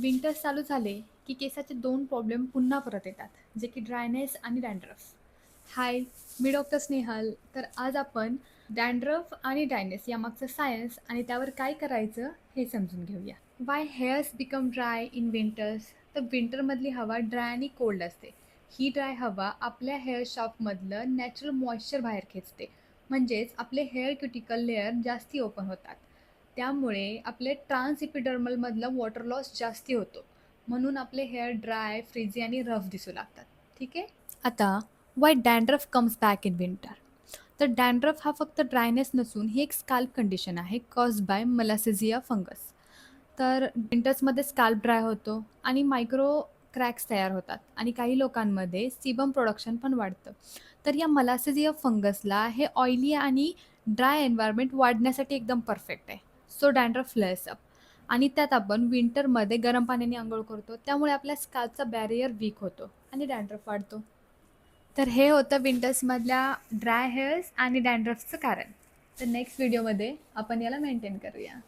Winters चालू झाले की केसाचे दोन प्रॉब्लेम पुन्हा परत येतात, जे की ड्रायनेस आणि डॅन्ड्रफ. हाय, मी डॉक्टर स्नेहल. तर आज आपण डॅन्ड्रफ आणि ड्रायनेस यामागचं सायन्स आणि त्यावर काय करायचं हे समजून घेऊया. Y hairs become dry in winters. तर विंटरमधली हवा ड्राय आणि कोल्ड असते. ही ड्राय हवा आपल्या हेअर शाफ्टमधलं नॅचरल मॉइश्चर बाहेर खेचते, म्हणजेच आपले हेअर क्युटिकल लेअर जास्ती ओपन होतात. त्यामुळे आपले ट्रान्स इपिडर्मलमधलं वॉटर लॉस जास्ती होतो, म्हणून आपले हेअर ड्राय, फ्रिझी आणि रफ दिसू लागतात. ठीक आहे. आता Y dandruff comes back in winter. तर डॅन्ड्रफ हा फक्त ड्रायनेस नसून ही एक स्काल्प कंडिशन आहे कॉज बाय मलासेझिया फंगस. तर विंटर्समध्ये स्काल्प ड्राय होतो आणि मायक्रो क्रॅक्स तयार होतात आणि काही लोकांमध्ये सीबम प्रोडक्शन पण वाढतं. तर या मलासेझिया फंगसला हे ऑइली आणि ड्राय एन्व्हायरमेंट वाढण्यासाठी एकदम परफेक्ट आहे. So dandruff flares up. आणि त्यात आपण विंटरमध्ये गरम पाण्याने अंघोळ करतो, त्यामुळे आपल्या स्काल्पचा बॅरियर वीक होतो आणि डॅन्ड्रफ वाढतो. तर हे होतं विंटर्समधल्या ड्राय हेअर्स आणि डॅन्ड्रफचं कारण. तर नेक्स्ट व्हिडिओमध्ये आपण याला मेंटेन करूया.